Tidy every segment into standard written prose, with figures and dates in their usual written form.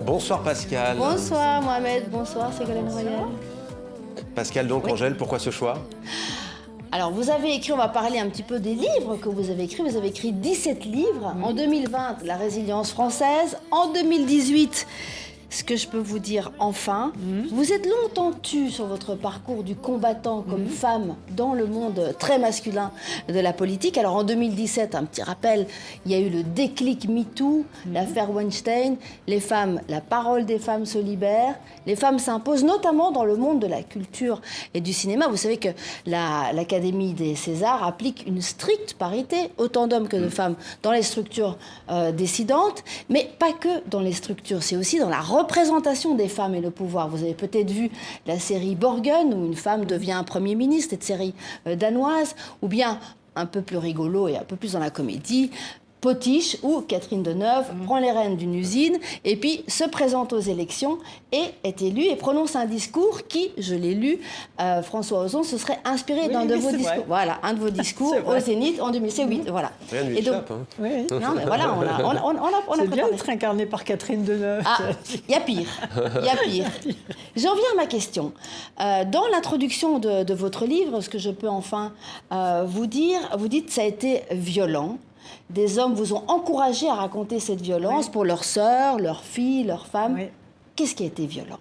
Bonsoir Pascal. Bonsoir Mohamed, bonsoir Ségolène Royal. Pascal, donc, Oui. Angèle, pourquoi ce choix? Alors vous avez écrit, on va parler un petit peu des livres que vous avez écrits. Vous avez écrit 17 livres. En 2020, La résilience française. En 2018, ce que je peux vous dire enfin, vous êtes longtemps tue sur votre parcours du combattant comme femme dans le monde très masculin de la politique. Alors en 2017, un petit rappel, il y a eu le déclic MeToo, l'affaire Weinstein, les femmes, la parole des femmes se libère, les femmes s'imposent, notamment dans le monde de la culture et du cinéma. Vous savez que l'Académie des Césars applique une stricte parité, autant d'hommes que de femmes, dans les structures décidantes, mais pas que dans les structures, c'est aussi dans la représentation des femmes et le pouvoir. Vous avez peut-être vu la série Borgen, où une femme devient un Premier ministre, cette série danoise, ou bien, un peu plus rigolo et un peu plus dans la comédie, Potiche, où Catherine Deneuve prend les rênes d'une usine et puis se présente aux élections et est élue et prononce un discours qui, je l'ai lu, François Ozon se serait inspiré d'un de vos discours. Vrai. Voilà, un de vos discours au Zénith en 2007. Oui, voilà. Rien ne lui Et donc, échappe. Hein. Oui. non, mais voilà, on a C'est bien préparé. d'être incarné par Catherine Deneuve. Ah, il y a pire. Il y a pire. J'en viens à ma question. Dans l'introduction de votre livre, ce que je peux enfin vous dire, vous dites que ça a été violent. Des hommes vous ont encouragé à raconter cette violence pour leurs sœurs, leurs filles, leurs femmes. Oui. Qu'est-ce qui a été violent?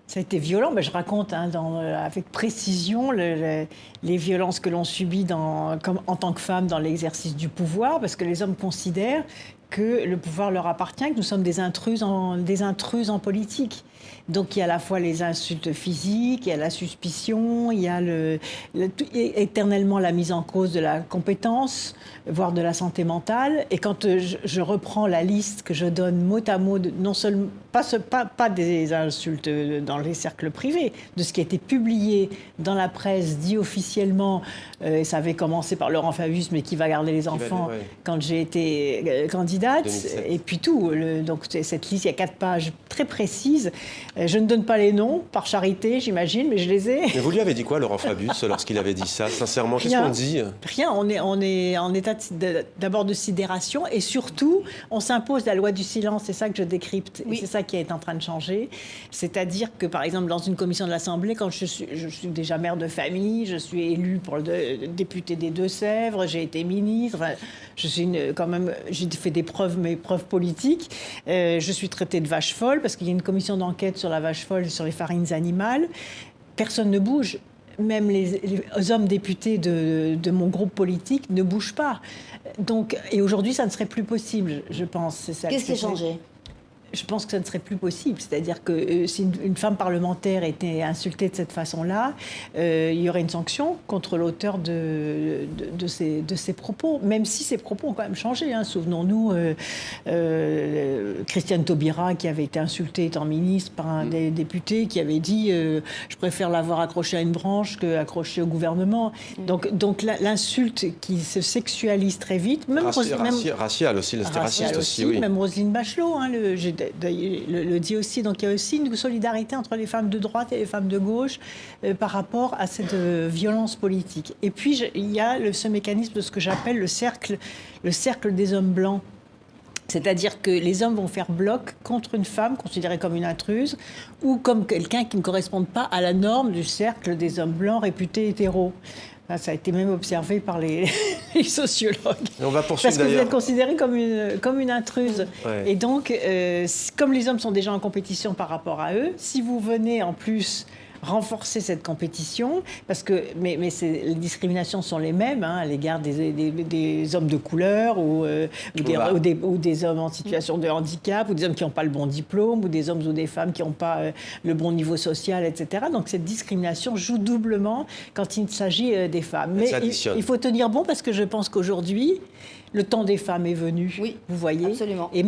Ça a été violent, mais je raconte avec précision les violences que l'on subit en tant que femme dans l'exercice du pouvoir, parce que les hommes considèrent que le pouvoir leur appartient, que nous sommes des intruses en politique. Donc il y a à la fois les insultes physiques, il y a la suspicion, il y a éternellement la mise en cause de la compétence, voire de la santé mentale. Et quand je reprends la liste que je donne mot à mot, non seulement pas des insultes dans les cercles privés, de ce qui a été publié dans la presse, dit officiellement, ça avait commencé par Laurent Fabius, mais qui va garder les enfants quand j'ai été candidate, 2007. Ah. et puis tout. Donc cette liste, il y a 4 pages très précises. Je ne donne pas les noms, par charité, j'imagine, mais je les ai. Mais vous lui avez dit quoi, Laurent Fabius, lorsqu'il avait dit ça? Sincèrement, qu'est-ce qu'on dit? Rien, on est en état d'abord de sidération, et surtout, on s'impose la loi du silence, c'est ça que je décrypte, Oui. et c'est ça qui est en train de changer. C'est-à-dire que, par exemple, dans une commission de l'Assemblée, quand je suis déjà mère de famille, je suis élue pour le député des Deux-Sèvres, j'ai été ministre, enfin, je suis quand même, j'ai fait mes preuves politiques, je suis traitée de vache folle, parce qu'il y a une commission d'enquête sur la vache folle et sur les farines animales. Personne ne bouge. Même les hommes députés de mon groupe politique ne bougent pas. Donc, et aujourd'hui, ça ne serait plus possible, je pense. Qu'est-ce qui a changé? Je pense que ça ne serait plus possible. C'est-à-dire que si une femme parlementaire était insultée de cette façon-là, il y aurait une sanction contre l'auteur de ces propos, même si ces propos ont quand même changé. Hein. Souvenons-nous, Christiane Taubira, qui avait été insultée étant ministre par un des députés, qui avait dit je préfère l'avoir accrochée à une branche qu'accrochée au gouvernement. Donc l'insulte qui se sexualise très vite, même Racial aussi, c'était raciste aussi, oui. même Roselyne Bachelot, hein, le dit aussi. Donc il y a aussi une solidarité entre les femmes de droite et les femmes de gauche par rapport à cette violence politique. Et puis il y a ce mécanisme de ce que j'appelle le cercle des hommes blancs. C'est-à-dire que les hommes vont faire bloc contre une femme considérée comme une intruse ou comme quelqu'un qui ne correspond pas à la norme du cercle des hommes blancs réputés hétéros. Ça a été même observé par les sociologues. Et on va poursuivre Parce que vous d'ailleurs. êtes considéré comme une intruse. Ouais. Et donc, comme les hommes sont déjà en compétition par rapport à eux, si vous venez en plus renforcer cette compétition, parce que les discriminations sont les mêmes hein, à l'égard des hommes de couleur ou des hommes en situation de handicap ou des hommes qui n'ont pas le bon diplôme ou des hommes ou des femmes qui n'ont pas le bon niveau social, etc. Donc cette discrimination joue doublement quand il s'agit des femmes. Mais il faut tenir bon parce que je pense qu'aujourd'hui, le temps des femmes est venu, Oui, vous voyez. Absolument. Et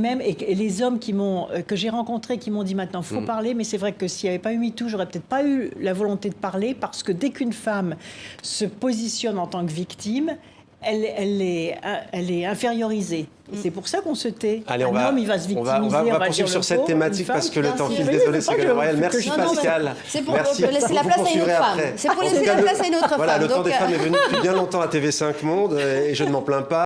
les hommes que j'ai rencontrés qui m'ont dit maintenant, il faut parler, mais c'est vrai que s'il n'y avait pas eu MeToo, j'aurais peut-être pas eu la volonté de parler, parce que dès qu'une femme se positionne en tant que victime, elle est infériorisée. C'est pour ça qu'on se tait. Allez, un homme, il va se victimiser, on va poursuivre sur cette thématique parce que le temps file. Désolé, Ségolène Royal. Merci Pascal. C'est pour Merci. laisser la place à une autre femme. C'est pour laisser la place à une autre femme. Voilà, le temps Donc, des femmes est venu depuis bien longtemps à TV5 Monde et je ne m'en plains pas.